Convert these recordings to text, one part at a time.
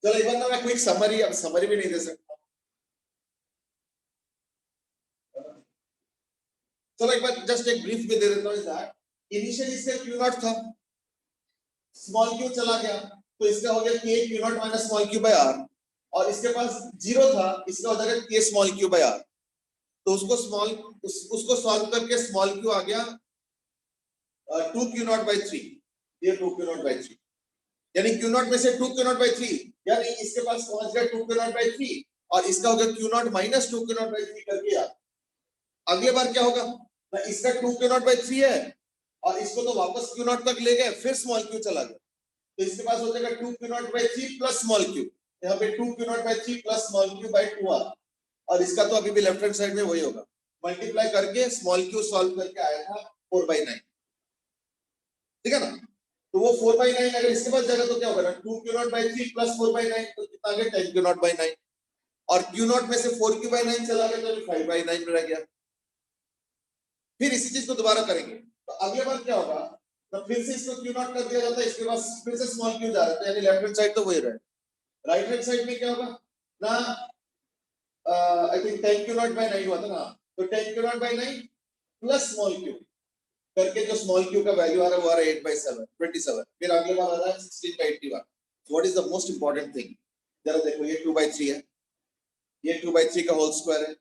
चलो एक बार ना मैं क्विक समरी, अब समरी भी नहीं दे सकता। चलो एक बार जस्ट एक ब्रीफ में दे देता हूँ। इनिशियली इसका क्यू नॉट था, स्मॉल क्यू चला गया तो इसका हो गया के Q naught minus small Q by R, और इसके पास जीरो था, इसका हो जाएगा के स्मॉल क्यू बाय आर। तो उसको सॉल्व करके स्मॉल क्यू आ गया 2 क्यू नॉट बाय 3, ये 2 क्यू नॉट बाय 3, यानी क्यू नॉट में से 2 क्यू नॉट बाय 3, यानी इसके पास पहुंच गया 2 क्यू नॉट बाय 3, और इसका हो गया Q naught minus 2 Q naught by 3 करके यार अगले बार क्या होगा ना, इसका 2 क्यू नॉट बाय 3 है और इसको तो वापस क्यू नॉट तक ले गए, फिर स्मॉल क्यू चला गया, तो इसके पास हो जाएगा 2 Q naught by 3 plus small Q, यहाँ पे 2 Q naught by 3 plus small Q by 2r, और इसका तो अभी भी लेफ्ट हैंड साइड में वही होगा, मल्टीप्लाई करके स्मॉल क्यू सॉल्व करके आया था 4/9, ठीक है ना। तो वो 4/9 अगर इसके पास जाएगा तो क्या होगा ना, 2 क्यू नॉट बाय 3 प्लस 4/9 तो कितना आ गया 10 क्यू नॉट बाय 9, और क्यू नॉट में से 4 क्यू बाय 9 चला गया तो 5/9 में रह गया। फिर इसी चीज को दोबारा करेंगे तो अगले बार क्या होगा, तो फिर से इसको क्यू नॉट कर दिया जाता है, इसके बाद फिर से स्मॉल क्यू जा रहा है, यानी लेफ्ट हैंड साइड तो वही रहे, राइट हैंड साइड में क्या होगा ना, I think 10 Q naught by 9 हुआ था ना, तो 10 Q naught by 9 plus small Q करके जो स्मॉल क्यू का वैल्यू आ रहा है वो आ रहा है 8/7 27, फिर अगले बार आ रहा है 16/81। What is the most important thing, जरा देखो ये 2/3 है, ये 2/3 का होल स्क्वायर है,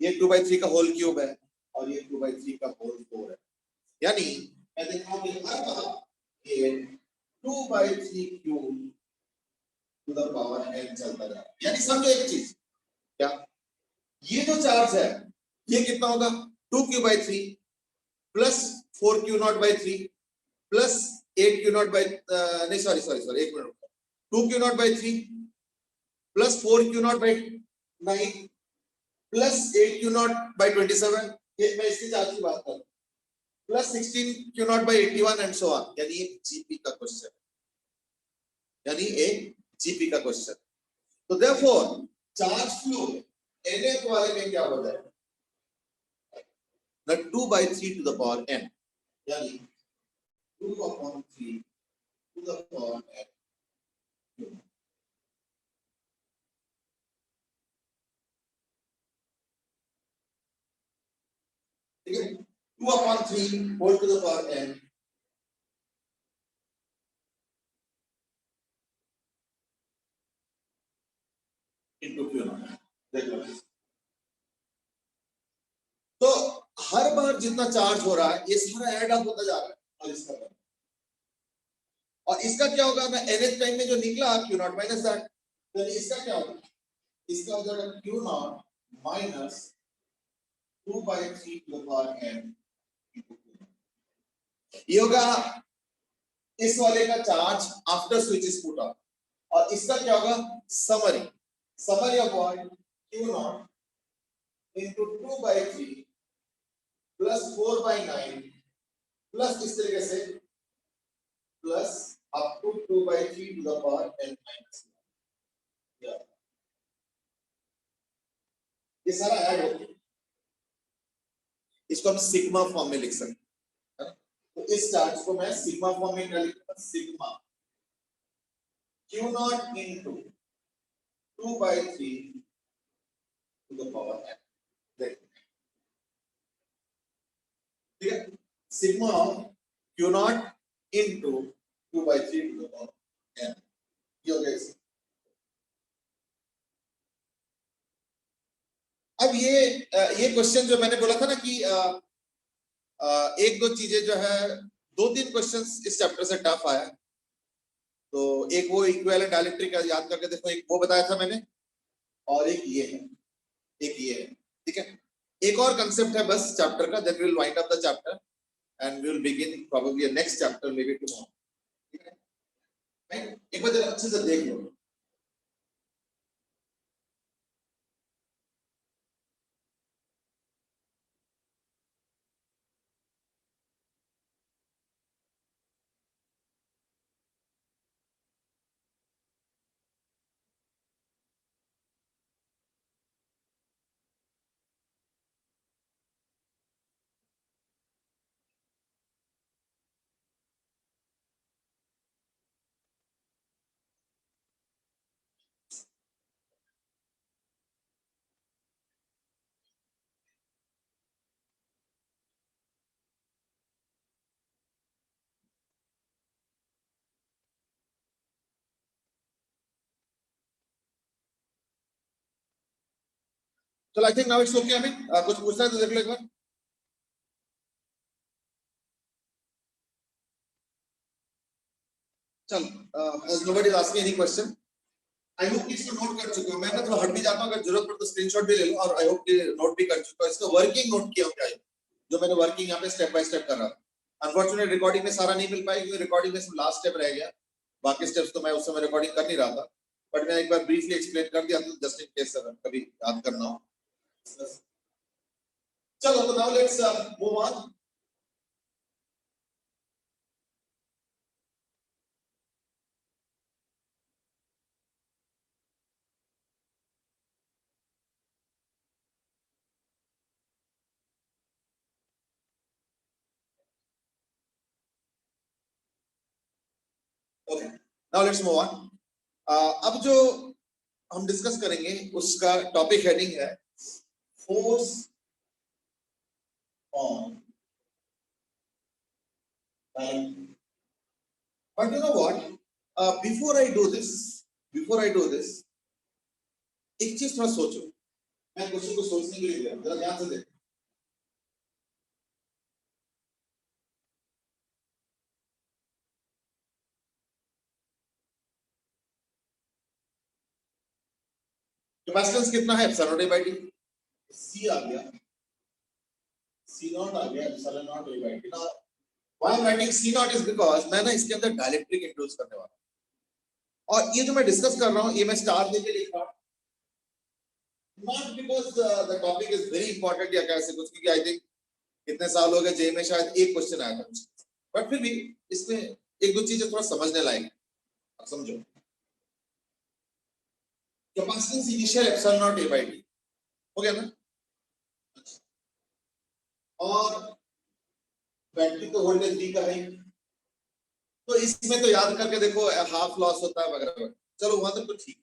ये 2/3 का होल क्यूब है, और ये 2/3 का होल 4 है, यानी मैं देख रहा हूं कि हर बार ये 2/3 cube two the power n चलता जा रहा है, यानी समझो एक चीज क्या, ये जो चार्ज है ये कितना होगा 2q/3 plus 4q0/3 plus 8q0 नहीं सॉरी सॉरी सॉरी एक minute, 2q0/3 plus 4q0/9 plus 8q0/27, ये मैं इसकी चार्ज की बात कर रहा हूं, plus 16q0/81 and so on, यानी एक जीपी का क्वेश्चन, यानी एक जीपी का क्वेश्चन। तो देयरफॉर चार्ज फ्लो nth वाले में क्या हो जाएगा ना 2/3 टू द पावर n, यानी 2/3 टू द पावर n, ठीक है, 2/3 whole to the power n into q0, देख लो। तो हर बार जितना चार्ज हो रहा है ये सारा ऐड अप होता जा रहा है, और इसका क्या होगा ना, nth टाइम में जो निकला q0 माइनस दैट, तो इसका क्या होगा, इसका हो जाएगा q0 minus 2/3 to the power n, ये होगा इस वाले का charge after switch is put on, और इसका क्या होगा summary of what q0 into 2/3 plus 4/9 plus इस तरीके से plus up to 2/3 to the power n minus, ये सारा ऐड हो गया, इसको हम सिग्मा फॉर्म में लिख सकते हैं, तो इस चार्ज को मैं सिग्मा फॉर्म में क्या लिखूंगा, sigma q0 into 2/3 to the power n, ठीक है, sigma q0 into 2/3 to the power n, ये हो गया। अब ये क्वेश्चन जो मैंने बोला था ना कि एक दो चीजें जो है, 2-3 क्वेश्चंस इस चैप्टर से टफ आया, तो एक वो इक्विवेलेंट डाइलेक्ट्रिक का याद करके देखो, एक वो बताया था मैंने, और एक ये है, ठीक है। एक और कंसेप्ट है बस चैप्टर का, then we will wind up the chapter and we will begin probably next chapter maybe tomorrow, ठीक है। एक बार जरा अच्छे से देख लो, चलो I think now it's okay. Amit कुछ पूछना है तो देख लो एक बार। चलो as nobody is asking any question, I hope इसको नोट कर चुके हो। मैं ना थोड़ा हट भी जाता हूं, अगर जरूरत पड़े तो स्क्रीनशॉट भी ले लो। और आई होप कि नोट भी कर चुके हो। इसका वर्किंग नोट किया होगा जो मैंने वर्किंग यहाँ पे स्टेप बाय स्टेप कर रहा था। अनफॉर्चुनेट रिकॉर्डिंग में सारा नहीं मिल पाई क्योंकि रिकॉर्डिंग में सिर्फ लास्ट स्टेप रह गया, बाकी स्टेप्स तो मैं उस समय रिकॉर्डिंग कर नहीं रहा था, बट मैं एक बार ब्रीफली एक्सप्लेन कर दिया तो जस्ट इन केस कभी याद करना हो। चलो तो now let's move on. Okay now let's move on. अब जो हम डिस्कस करेंगे उसका टॉपिक हेडिंग है force on time. But you know what, before I do this एक चीज थोड़ा सोचो। मैं क्वेश्चन को सोचने के लिए दे रहा हूं, जरा ध्यान से देखो। कैपेसिटेंस कितना है? Epsilon naught A by d. C आ गया, सी नॉट आ गया, epsilon naught A by d. Now why I am writing C naught is because मैं ना इसके अंदर डाइलेक्ट्रिक इंट्रोड्यूस करने वाला हूं। और ये जो मैं डिस्कस कर रहा हूं ये मैं स्टार देके लिख रहा हूं, not because the topic is very important या कैसे कुछ, क्योंकि आई थिंक इतने साल हो गए जे में शायद एक क्वेश्चन आया था, बट फिर भी इसमें एक दो चीजें थोड़ा समझने लायक है। समझो, capacitance initial epsilon naught A by D हो गया ना, और बैटरी तो वोल्टेज डी का है, तो इसमें तो याद करके देखो हाफ लॉस होता है वगैरह। चलो वहां तक तो ठीक,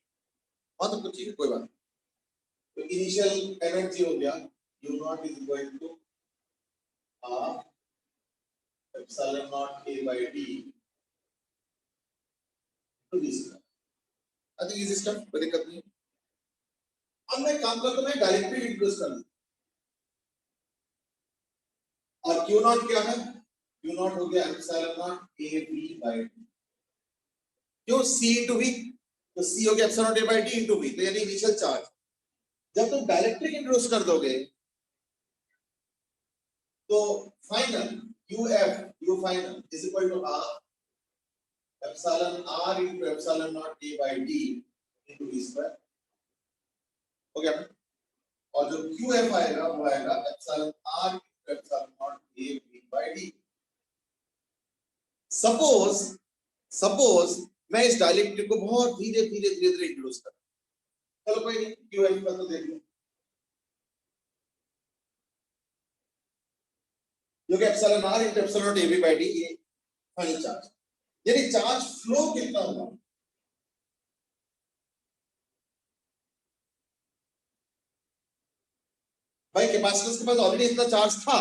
वहां तक तो ठीक है, कोई बात। तो इनिशियल एनर्जी हो गया U naught is equal to half epsilon naught A by D to this. I think easy stuff, कोई दिक्कत नहीं। अब मैं काम करता हूं, मैं डायरेक्टली इंट्रोड्यूस कर लूं। और क्यू नॉट क्या है? क्यू नॉट हो गया epsilon naught A B by D. क्यों? सी इनटू वी, तो सी हो गया epsilon naught A by D into V, तो यानी इनिशियल चार्ज। जब तुम डायरेक्टली इंट्रोड्यूस कर दोगे तो final U final is equal to half epsilon R into epsilon naught A by D into V square हो गया ना। और जो क्यू एफ आएगा वो आएगा epsilon R into epsilon naught A B by D. Suppose मैं इस डायलेक्ट्रिक को बहुत धीरे धीरे इंट्रोड्यूस कर, चलो कोई नहीं, क्यू एफ का तो देख लो, जो कि epsilon R into epsilon naught A B by D, ये फाइनल चार्ज, यानी चार्ज फ्लो कितना होगा। भाई कैपेसिटेंस के पास ऑलरेडी इतना चार्ज था,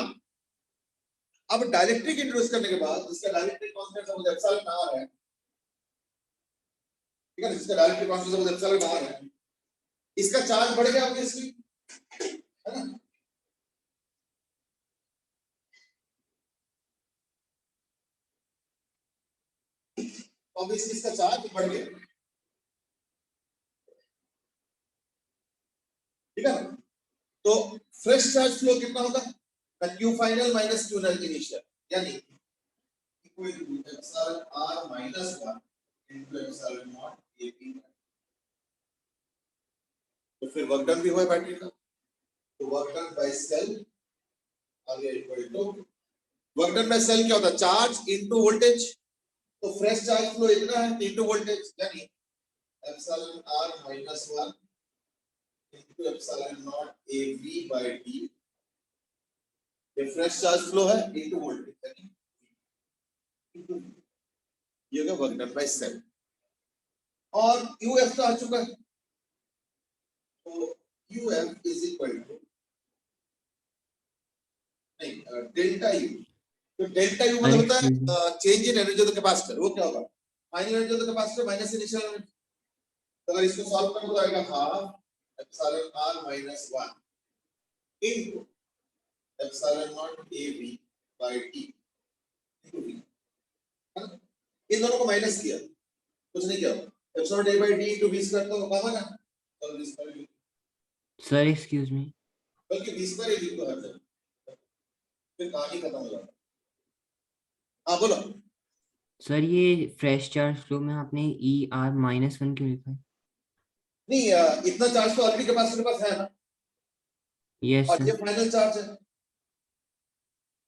अब डायलेक्ट्रिक इंट्रोड्यूस करने के बाद इसका dielectric constant suppose epsilon R है, ठीक है, इसका dielectric constant suppose epsilon R है, इसका चार्ज बढ़ गया ऑब्वियसली, है ना। ऑब्वियसली इसका चार्ज बढ़ गया, ठीक है ना। तो फ्रेश चार्ज फ्लो कितना होगा? Q final minus Q null initial, यानी equal to epsilon R minus 1 into epsilon naught A B. तो फिर वर्क डन भी हुआ बैटरी का, तो वर्क डन बाय सेल आगे equal to work done by cell क्या होता है? Charge into voltage. तो फ्रेश चार्ज फ्लो इतना है इनटू वोल्टेज, यानी epsilon R minus 1 into epsilon naught A B by D. ये फ्रेश चार्ज फ्लो है इनटू वोल्टेज, यानी ये होगा वर्क डन बाय सेल। और यूएफ तो आ चुका है, तो यूएफ इज इक्वल टू नहीं डेल्टा यू। तो डेल्टा यू मतलब होता है change in energy of the capacitor, वो क्या होगा? Final energy of the capacitor minus initial energy. तो अगर इसको सॉल्व करो तो आएगा half epsilon R minus 1 into epsilon naught AB by T into V, है ना? इन दोनों को माइनस किया, कुछ नहीं किया, epsilon A by D into V square तो कॉमन है, तो V square, sir excuse me, बल्कि V स्क्वायर ही लिखो हर जगह, फिर कहानी खत्म हो जाती है। हाँ बोलो। सर ये फ्रेश चार्ज फ्लो में आपने ER-1 क्यों लिखा है? नहीं इतना चार्ज तो ऑलरेडी कैपेसिटर के पास है ना, यस और ये सर। फाइनल चार्ज है।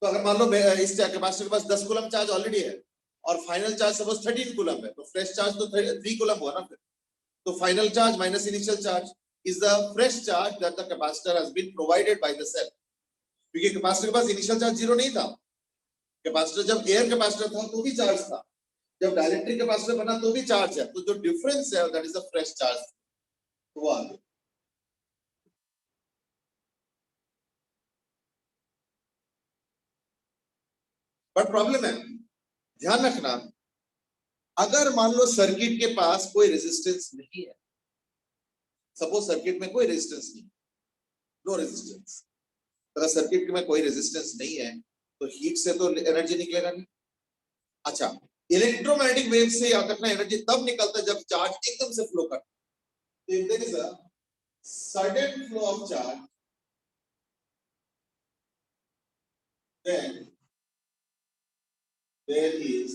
तो अगर मान लो इस कैपेसिटर के पास 10 कूलम चार्ज ऑलरेडी है और फाइनल चार्ज सपोज 13 कूलम है, तो फ्रेश चार्ज तो 3 कूलम हुआ ना फिर। तो final charge minus initial charge is the fresh charge that the capacitor has been provided by the cell. क्योंकि कैपेसिटर के पास इनिशियल चार्ज जीरो नहीं था, कैपेसिटर जब एयर कैपेसिटर था तो भी चार्ज था, जब डाइलेक्ट्रिक कैपेसिटर बना तो भी चार्ज है, तो जो डिफरेंस है that is the fresh charge. तो वो आ गया। बट प्रॉब्लम है, ध्यान रखना, अगर मान लो सर्किट के पास कोई रेजिस्टेंस नहीं है, सपोज सर्किट में कोई रेजिस्टेंस नहीं, नो रेजिस्टेंस, अगर सर्किट में कोई रेजिस्टेंस नहीं है तो हीट से तो एनर्जी निकलेगा नहीं। अच्छा, इलेक्ट्रोमैग्नेटिक वेव से याद रखना एनर्जी तब निकलता है जब चार्ज एकदम से फ्लो करता है। If there is a sudden flow of charge, then there is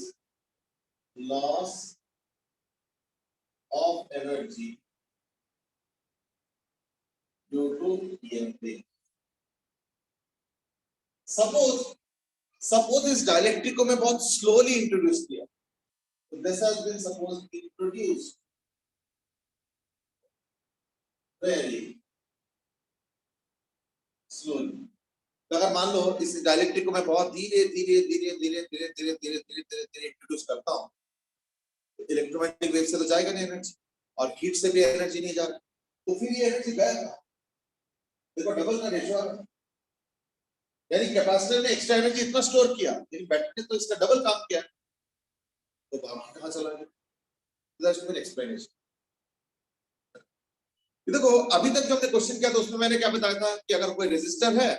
loss of energy due to EMP. Suppose इस डायलेक्ट्रिक को मैं बहुत स्लोली इंट्रोड्यूस किया, तो this has been suppose introduced very slowly. अगर मान लो इस डायलेक्ट्रिक को मैं बहुत धीरे धीरे धीरे धीरे धीरे धीरे धीरे धीरे धीरे धीरे इंट्रोड्यूस करता हूँ, तो इलेक्ट्रोमैग्नेटिक वेव से तो जाएगा नहीं एनर्जी, और हीट से भी एनर्जी नहीं जा रहा, तो फिर ये एनर्जी गया। देखो डबल का रेशियो आ रहा है, यानी कैपेसिटर ने एक्स्ट्रा एनर्जी इतना स्टोर किया, लेकिन बैटरी ने तो इसका डबल काम किया, तो बाकी कहाँ चला गया? That's mean explanation. देखो अभी तक जो हमने क्वेश्चन किया था उसमें मैंने क्या बताया था कि अगर कोई रेजिस्टर है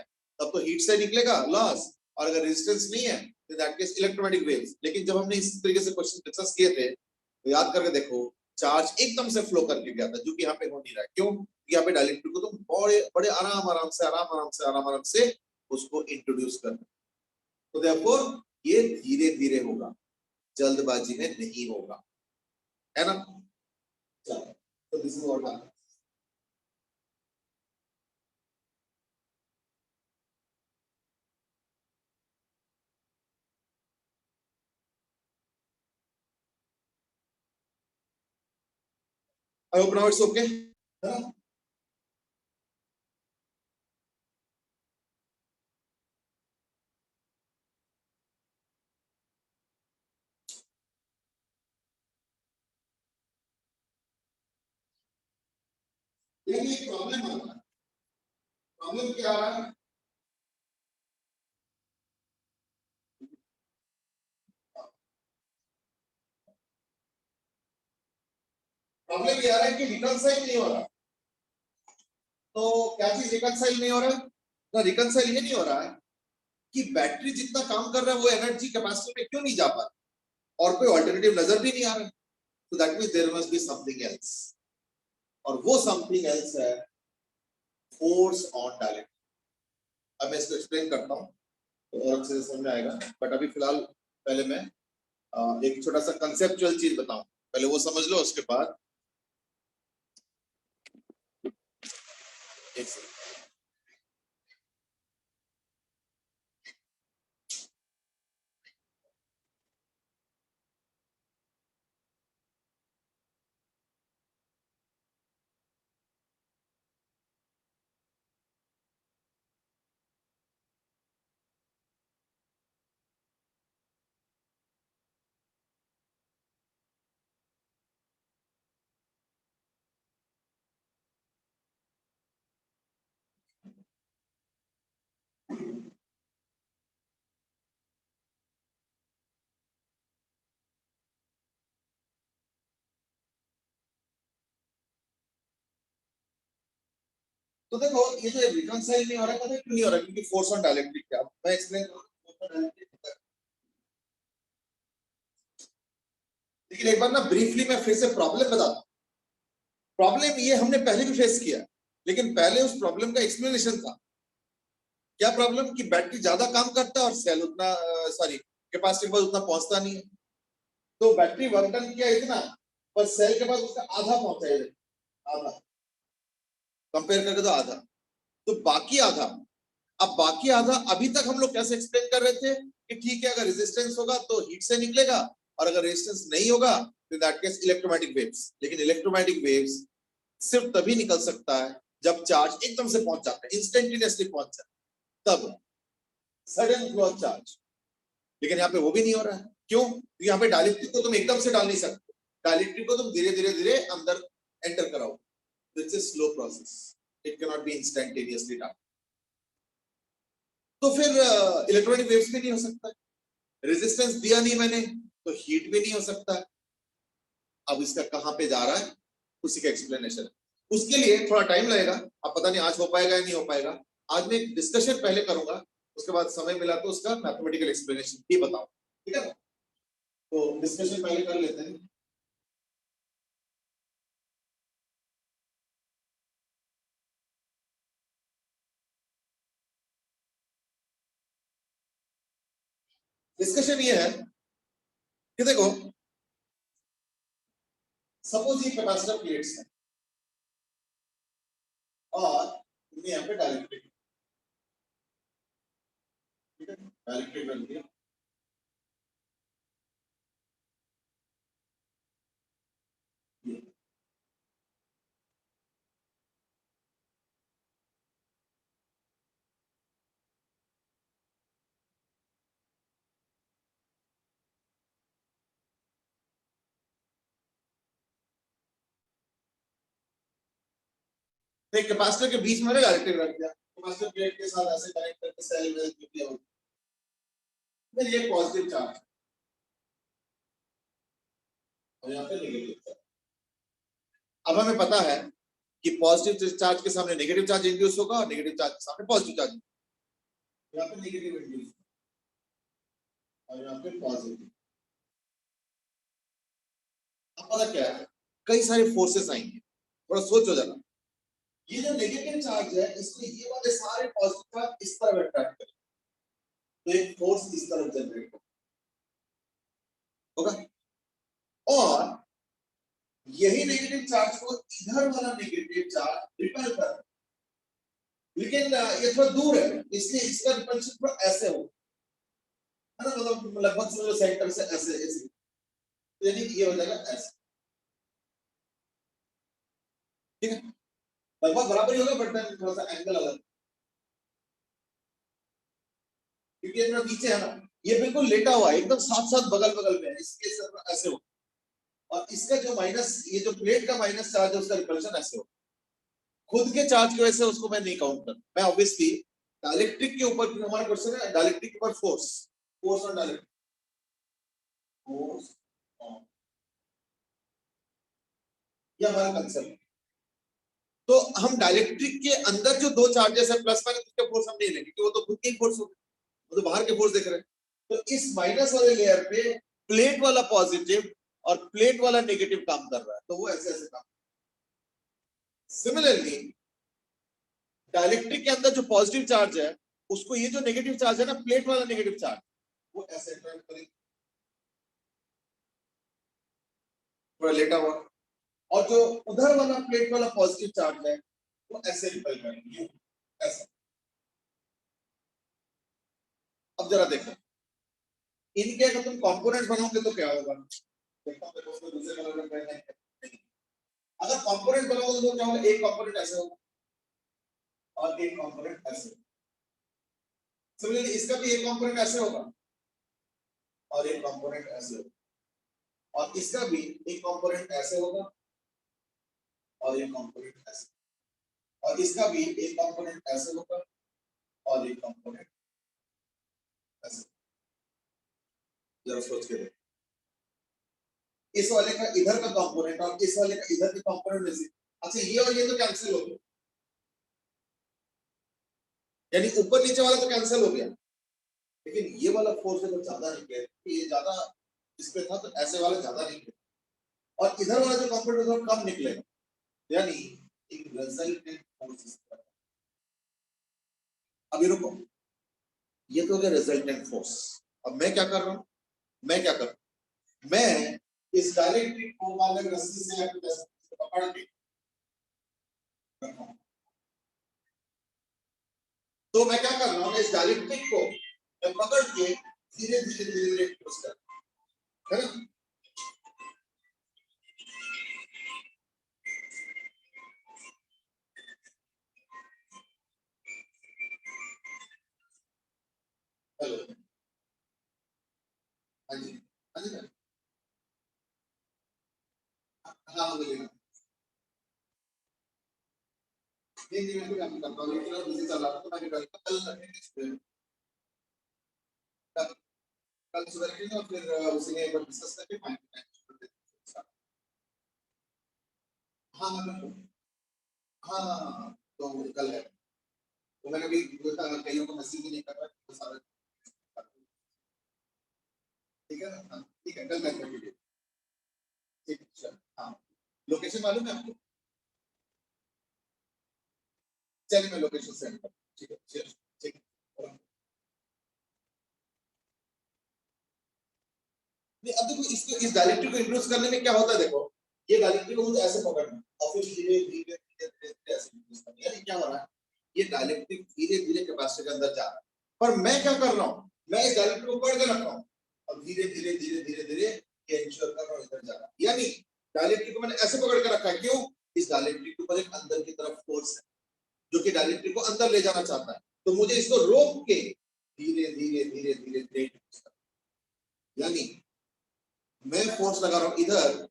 तब तो हीट से निकलेगा लॉस, और अगर रेजिस्टेंस नहीं है तो दैट केस इलेक्ट्रोमैग्नेटिक वेव्स। लेकिन जब हमने इस तरीके से क्वेश्चन डिस्कस किए थे तो याद करके देखो, चार्ज एकदम से फ्लो करके गया था, जो कि यहाँ पे हो नहीं रहा है। क्यों? यहाँ पे डायलेक्ट्रिक को तुम बड़े बड़े आराम आराम से उसको इंट्रोड्यूस करना, तो देयरफॉर ये धीरे धीरे होगा, जल्दबाजी में नहीं होगा, है ना? चलो, तो this is what I hope now it's okay, है ना? लेकिन एक प्रॉब्लम आ रहा है, प्रॉब्लम क्या आ रहा है? प्रॉब्लम ये आ रहा है कि रिकंसाइल नहीं हो रहा। तो क्या चीज रिकंसाइल नहीं हो रहा है? ना रिकंसाइल ये नहीं हो रहा है कि बैटरी जितना काम कर रहा है वो एनर्जी कैपेसिटर में क्यों नहीं जा पा रहा, और कोई अल्टरनेटिव नजर भी नहीं आ रहा है। तो that means there must be something else, और वो समथिंग एल्स है फोर्स ऑन डायलेक्ट्रिक। अब मैं इसको एक्सप्लेन करता हूँ तो और अच्छे से समझ में आएगा, बट अभी फिलहाल पहले मैं एक छोटा सा कंसेप्चुअल चीज बताऊं, पहले वो समझ लो, उसके बाद एक सेकंड। तो देखो ये जो रिकंसाइल नहीं हो रहा है, क्यों नहीं हो रहा? क्योंकि फोर्स ऑन डाइलेक्ट्रिक क्या, मैं एक्सप्लेन करूंगा। लेकिन एक बार ना ब्रीफली मैं फिर से प्रॉब्लम बताता हूँ। प्रॉब्लम ये हमने पहले भी फेस किया, लेकिन पहले उस प्रॉब्लम का एक्सप्लेनेशन था। क्या प्रॉब्लम? कि बैटरी ज्यादा काम करता है और सेल उतना सॉरी कैपेसिटी के पास उतना पहुंचता नहीं है। तो बैटरी वर्क डन किया इतना, पर सेल के पास उसका आधा पहुंचा है, आधा कंपेयर करके तो आधा। तो बाकी आधा, अब बाकी आधा अभी तक हम लोग कैसे एक्सप्लेन कर रहे थे कि ठीक है अगर रेजिस्टेंस होगा तो हीट से निकलेगा, और अगर रेजिस्टेंस नहीं होगा तो in that case electromagnetic waves. लेकिन इलेक्ट्रोमैग्नेटिक वेव्स सिर्फ तभी निकल सकता है जब चार्ज एकदम से पहुंच जाता है, इंस्टेंटेनियसली पहुंच जाता है, तब सडन फ्लो ऑफ चार्ज। लेकिन यहाँ पे वो भी नहीं हो रहा है। क्यों? तो यहाँ पे डाइलेक्ट्रिक को तुम एकदम से डाल नहीं सकते, डाइलेक्ट्रिक को तुम धीरे धीरे धीरे अंदर एंटर कराओ। It's a slow process, it can not be instantaneously done. तो फिर इलेक्ट्रॉनिक वेव्स भी नहीं हो सकता, रेजिस्टेंस दिया नहीं मैंने तो हीट भी नहीं हो सकता। अब इसका कहां पे जा रहा है, उसी का एक्सप्लेनेशन है। उसके लिए थोड़ा टाइम लगेगा, अब पता नहीं आज हो पाएगा या नहीं हो पाएगा। आज मैं एक डिस्कशन पहले करूंगा, उसके बाद समय मिला तो उसका मैथमेटिकल एक्सप्लेनेशन भी बताऊं, ठीक है ना? तो डिस्कशन पहले कर लेते हैं। डिस्कशन ये है कि देखो, सपोज ये कैपेसिटर प्लेट्स है और तुमने यहाँ पे डाइलेक्ट्रिक, ठीक है, डाइलेक्ट्रिक रख दिया। कैपेसिटर के बीच में डाइलेक्ट्रिक रख दिया, कैपेसिटर प्लेट के साथ ऐसे कनेक्ट करके सेल में दिया हो, फिर ये पॉजिटिव चार्ज और यहाँ पे नेगेटिव चार्ज। अब हमें पता है कि पॉजिटिव चार्ज के सामने नेगेटिव चार्ज इंड्यूस होगा और नेगेटिव चार्ज के सामने पॉजिटिव चार्ज। यहाँ पे नेगेटिव इंड्यूस और यहाँ पे पॉजिटिव। अब पता क्या है, कई सारे फोर्सेस आएंगे, थोड़ा सोचो जरा। ये जो नेगेटिव चार्ज है इसको ये वाले सारे पॉजिटिव चार्ज इस तरफ अट्रैक्ट करें, तो एक फोर्स इस तरफ जनरेट होगा, और यही नेगेटिव चार्ज को इधर वाला नेगेटिव चार्ज रिपेल कर, लेकिन ये थोड़ा दूर है इसलिए इसका रिपल्शन थोड़ा ऐसे हो, है ना, मतलब लगभग समझो सेंटर से ऐसे ऐसे, तो यानी ये हो जाएगा ऐसे, ठीक है, लगभग बराबर ही होगा बट थोड़ा सा एंगल अलग, क्योंकि इतना नीचे है ना, ये बिल्कुल लेटा हुआ है एकदम साथ साथ बगल बगल में है, इसके ऐसे हो, और इसका जो माइनस, ये जो प्लेट का माइनस चार्ज है उसका रिपल्शन ऐसे हो। खुद के चार्ज की वजह से उसको मैं नहीं काउंट कर, मैं ऑब्वियसली डाइलेक्ट्रिक के ऊपर, हमारा क्वेश्चन है डाइलेक्ट्रिक के ऊपर force, force on dielectric, force on, ये हमारा कंसेप्ट। तो हम डाइलेक्ट्रिक के अंदर जो दो चार्जेस है प्लस माइनस, उसका फोर्स हम नहीं लेंगे क्योंकि वो तो खुद के ही फोर्स हो, वो तो बाहर के फोर्स देख रहे हैं। तो इस माइनस वाले लेयर पे प्लेट वाला पॉजिटिव और प्लेट वाला नेगेटिव काम कर रहा है, तो वो ऐसे ऐसे काम। सिमिलरली डाइलेक्ट्रिक के अंदर जो पॉजिटिव चार्ज है उसको ये जो नेगेटिव चार्ज है ना, प्लेट वाला नेगेटिव चार्ज, वो ऐसे अट्रैक्ट करेगा, थोड़ा लेटा हुआ, और जो उधर वाला प्लेट वाला पॉजिटिव चार्ज है वो ऐसे रिपेल करेंगे, ऐसा। अब जरा देखो, इनके अगर तुम कंपोनेंट्स बनाओगे तो क्या होगा, दूसरे कलर में पहनना है। अगर कंपोनेंट बनाओगे तो क्या होगा, एक कंपोनेंट ऐसे होगा और एक कंपोनेंट ऐसे होगा। सिमिलरली इसका भी एक कंपोनेंट ऐसे होगा और एक कंपोनेंट ऐसे होगा, और इसका भी एक कंपोनेंट ऐसे होगा और एक कंपोनेंट ऐसे, और इसका भी एक कंपोनेंट ऐसे होगा और एक कंपोनेंट ऐसे। जरा सोच के देखो, इस वाले का इधर का कंपोनेंट और इस वाले का इधर के कंपोनेंट में से, अच्छा ये और ये तो कैंसिल हो गए, यानी ऊपर नीचे वाला तो कैंसिल हो गया, लेकिन ये वाला फोर्स है तो ज्यादा निकले, ये ज्यादा इस पे था तो ऐसे वाला ज्यादा निकले, और इधर वाला जो कंप्यूटर था कम निकलेगा, यानी एक रिजल्टेंट फोर्स। अभी रुको, ये तो हो गया रिजल्टेंट फोर्स। अब मैं क्या कर रहा हूं, मैं इस डायरेक्ट्रिक को मान लो रस्सी से पकड़ के रखा हूं। तो मैं क्या कर रहा हूं, इस डायरेक्ट्रिक को मैं पकड़ के धीरे धीरे धीरे धीरे पुश कर, है ना। हेलो, हाँ जी, हाँ जी, हाँ बोलिए। नहीं नहीं, मैं भी काम करता हूँ, लेकिन बिजी चल रहा था तो मैं कल करेंगे इस पे, कल सुबह करेंगे और फिर उसी में एक बार डिस्कस करके फाइनल करेंगे। हाँ हाँ हाँ, तो कल है, तो मैंने भी कईयों को मैसेज भी नहीं कर रहा तो सारा, ठीक है ना। हाँ ठीक है, कल मैं कर लीजिए, ठीक है चल। हाँ, लोकेशन मालूम है आपको? चलिए मैं लोकेशन सेंड कर, ठीक है चलिए, ठीक है। नहीं अब देखो, इसको इस डायरेक्टिव को इंट्रोड्यूस करने में क्या होता है, देखो ये डायरेक्टिव को मुझे ऐसे पकड़ना और फिर धीरे धीरे धीरे धीरे ऐसे इंट्रोड्यूस करना, यानी क्या हो रहा है, ये डायरेक्टिव धीरे धीरे कैपेसिटर के अंदर जा रहा है, पर मैं क्या कर रहा हूँ, मैं इस डायरेक्टिव को पकड़ के रख रहा हूँ और धीरे धीरे धीरे धीरे धीरे ये इंश्योर कर रहा हूँ इधर जा रहा है, यानी डायरेक्टिव को मैंने ऐसे पकड़ के रखा है, क्यों, इस डायरेक्टिव के ऊपर एक अंदर की तरफ फोर्स है जो कि डायरेक्टिव को अंदर ले जाना चाहता है, तो मुझे इसको रोक के धीरे धीरे धीरे धीरे धीरे, यानी मैं फोर्स लगा रहा हूं इधर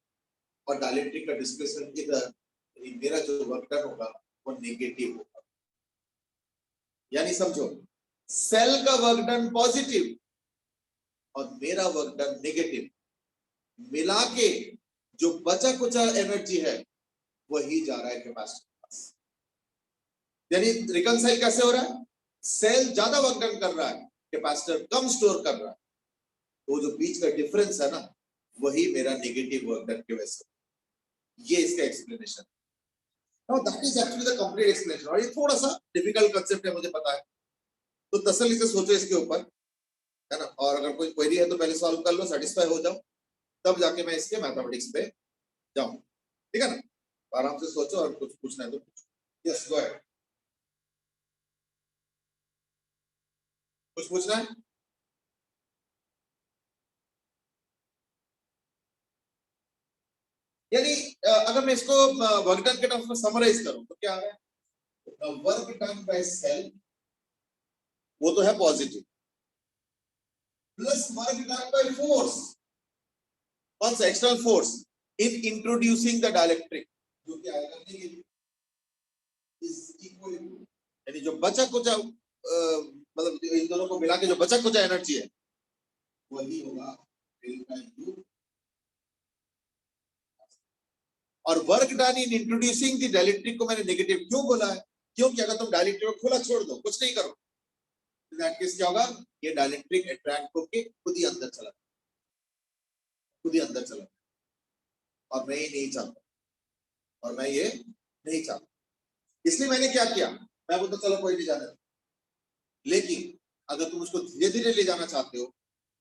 और डायलेक्ट्रिक का डिस्प्लेसमेंट इधर, मेरा जो वर्क डन होगा वो नेगेटिव होगा, यानी समझो सेल का वर्क डन पॉजिटिव और मेरा वर्क डन नेगेटिव, मिला के जो बचा कुचा एनर्जी है वही जा रहा है कैपेसिटर के पास, यानी रिकंसाइल कैसे हो रहा है, सेल ज्यादा वर्क डन कर रहा है, कैपेसिटर कम स्टोर कर रहा है, तो जो बीच का डिफरेंस है ना वही मेरा नेगेटिव वर्क डन की वजह से, ये इसका explanation. Now that is actually the complete explanation, और ये थोड़ा सा डिफिकल्ट कंसेप्ट है मुझे पता है, तो तसल्ली से सोचो इसके ऊपर, है ना, और अगर कोई क्वेरी है तो पहले सॉल्व कर लो, सेटिस्फाई हो जाओ, तब जाके मैं इसके मैथमेटिक्स पे जाऊं, ठीक है ना। आराम से सोचो और कुछ पूछना है तो पूछो। यस गो अहेड, कुछ पूछना है? यानी अगर मैं इसको वर्क डन के टर्म्स में समराइज करूं तो क्या आ रहा है, वर्क डन बाय सेल वो तो है positive, plus work done by force, कौन सा, external force in introducing the dielectric, जो कि आएगा नेगेटिव, इज इक्वल टू, यानी जो बचा कुचा मतलब इन दोनों को मिला के जो बचा कुचा एनर्जी है वही होगा डेल्टा यू, और work done in introducing the dielectric को मैंने नेगेटिव क्यों बोला है, क्योंकि अगर तुम डायलेक्ट्रिक को खुला छोड़ दो, कुछ नहीं करो, दैट केस क्या होगा, ये डायलेक्ट्रिक अट्रैक्ट होके खुद ही अंदर चला, खुद ही अंदर चला, और मैं ये नहीं चाहता, और मैं ये नहीं चाहता, इसलिए मैंने क्या किया, मैं बोलता चलो कोई नहीं जाने, लेकिन अगर तुम उसको धीरे धीरे ले जाना चाहते हो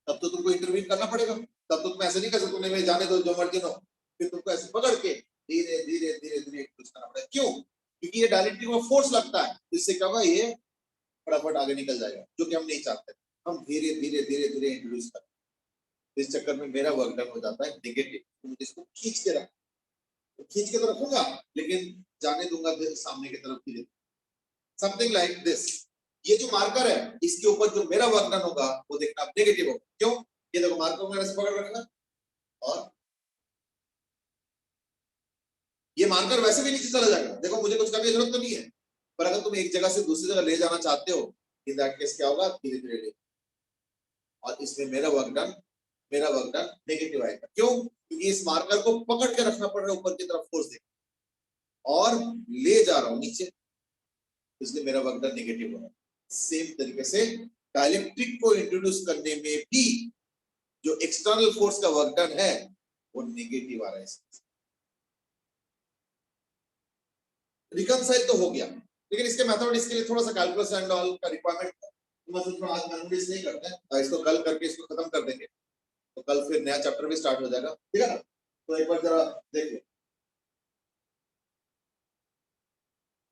तब तो तुमको इंटरवीन करना पड़ेगा, तब तो तुम ऐसे नहीं कर सकते तुमने जाने दो जो मर्जी हो, फिर तुमको ऐसे पकड़ के धीरे धीरे धीरे धीरे इंट्रोड्यूस करना पड़ेगा, क्यों, क्योंकि ये डायरेक्ट्रिक में फोर्स लगता है, इससे क्या होगा, ये फटाफट आगे निकल जाएगा, जो कि हम नहीं चाहते, हम धीरे धीरे धीरे धीरे इंट्रोड्यूस करते हैं, इस चक्कर में मेरा वर्क डन हो जाता है नेगेटिव, तो मुझे इसको खींच के रख, खींच के तो रखूंगा लेकिन जाने दूंगा सामने की तरफ धीरे, समथिंग लाइक दिस, ये जो मार्कर है इसके ऊपर जो मेरा वर्क डन होगा वो देखना आप नेगेटिव होगा, क्यों, ये देखो मार्कर मैंने पकड़ रखा, और ये मार्कर वैसे भी नीचे चला जाएगा, देखो मुझे कुछ करने की जरूरत तो नहीं है, पर अगर तुम एक जगह से दूसरी जगह ले जाना चाहते हो, इन दैट केस क्या होगा, धीरे धीरे ले, और इसमें मेरा वर्क डन नेगेटिव आएगा, क्यों, क्योंकि इस मार्कर को पकड़ के रखना पड़ रहा है ऊपर की तरफ फोर्स दे, और ले जा रहा हूं नीचे, इसलिए मेरा वर्क डन नेगेटिव होगा, सेम तरीके से डाइलेक्ट्रिक को इंट्रोड्यूस करने में भी जो एक्सटर्नल फोर्स का वर्क डन है वो नेगेटिव आ रहा है। रिकंसाइल तो हो गया, लेकिन इसके मैथमेटिक्स के लिए थोड़ा सा कैलकुलस एंड ऑल का रिक्वायरमेंट है, तो मैं थोड़ा आज मैथमेटिक्स नहीं करते हैं, इसको कल करके इसको खत्म कर देंगे, तो कल फिर नया चैप्टर भी स्टार्ट हो जाएगा, ठीक है ना। तो एक बार जरा देख लो,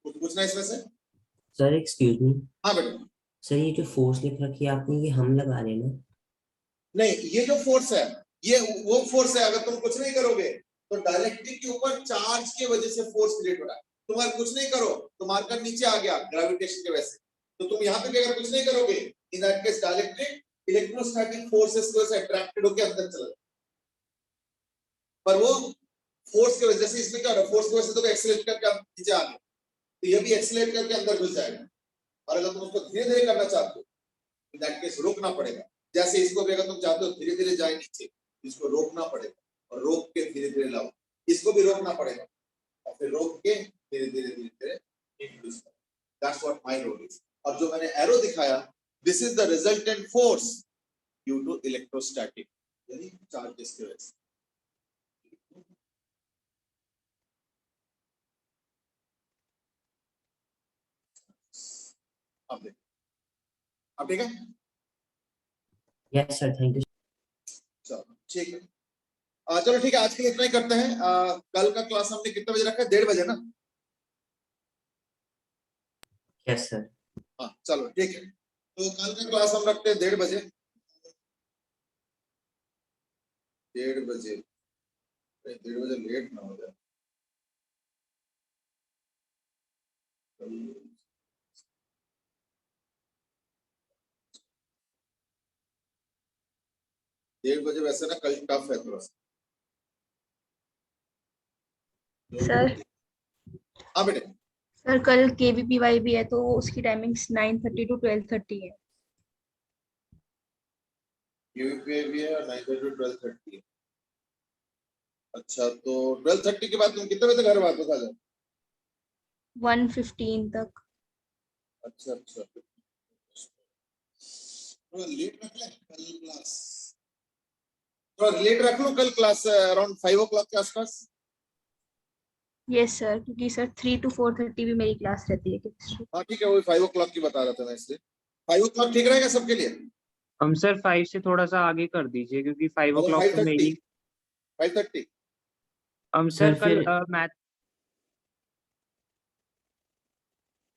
कुछ पूछना है इसमें से? सर एक्सक्यूज मी, हाँ बेटा। सर ये जो फोर्स लिख रखी है आपने, ये हम लगा रहे हैं ना? नहीं, ये जो फोर्स है ये वो फोर्स है, अगर तुम कुछ नहीं करोगे तो डायरेक्ट्रिक के ऊपर चार्ज की वजह से फोर्स क्रिएट हो रहा है। तुम अगर कुछ नहीं करो तो मार्कर नीचे आ गया ग्रेविटेशन की वजह से, तो तुम यहाँ पे भी अगर कुछ नहीं करोगे, in that case डायरेक्ट्रिक electrostatic forces को अट्रैक्टेड होकर अंदर चला जाए, पर वो फोर्स की वजह से, इसमें क्या हो रहा है, फोर्स की वजह से तो एक्सेलरेट करके नीचे आ गया, तो ये भी एक्सेलरेट करके अंदर घुस जाएगा, और अगर तुम उसको धीरे धीरे करना चाहते हो इन दैट केस रोकना पड़ेगा। जैसे इसको भी अगर तुम चाहते हो धीरे धीरे जाए नीचे, इसको रोकना पड़ेगा और रोक के धीरे धीरे लाओ, इसको भी रोकना पड़ेगा और फिर रोक के धीरे धीरे इंट्रोड्यूस करो। That's what my role is. और जो मैंने एरो दिखाया, this is the resultant force due to electrostatic, यानी चार्जेस की वजह से। अब देखो, अब ठीक है। Yes sir, thank you. चलो ठीक है, चलो ठीक है, आज के लिए इतना ही करते हैं। कल का क्लास हमने कितने बजे रखा है? 1:30 बजे ना? Yes sir. हाँ चलो ठीक है, तो कल का क्लास हम रखते हैं 1:30 बजे। 1:30 बजे, 1:30 बजे लेट ना हो जाए। 1:30 बजे वैसे ना कल टफ है थोड़ा सा। सर हाँ बेटे। सर कल केवीपीवाई भी है, तो उसकी टाइमिंग्स 9:30 to 12:30 है। यूपीए भी है और 9:30 to 12:30 है। अच्छा, तो 12:30 के बाद तुम कितने बजे घर वापस आ जाओ? 1:15 तक। अच्छा अच्छा, थोड़ा लेट रख ले कल क्लास, थोड़ा लेट रख लो कल क्लास, अराउंड 5 o'clock के आसपास। यस सर, क्योंकि सर 3 to 4:30 भी मेरी क्लास रहती है केमिस्ट्री। हाँ ठीक है, वही 5 o'clock की बता रहा था मैं, इसलिए 5 o'clock ठीक रहेगा सबके लिए। हम सर 5 से थोड़ा सा आगे कर दीजिए, क्योंकि 5 और o'clock तो 5:30, मेरी 5:30। हम सर सर कल फिर मैथ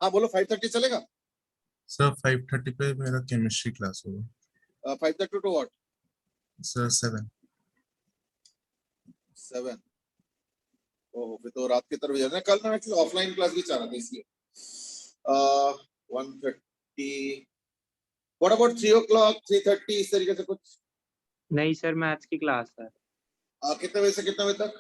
हाँ बोलो, 5:30 चलेगा? सर 5:30 पे मेरा केमिस्ट्री क्लास होगा। 5:30 to what? सर 7। 7। ओह, फिर तो रात की तरफ जाना। कल मैं एक्चुअली ऑफलाइन क्लास भी चाह रहा था, इसलिए 1:30। व्हाट अबाउट 3 o'clock, 3:30, इस तरीके से कुछ? नहीं सर, मैथ्स की क्लास है। कितने बजे से कितने बजे तक?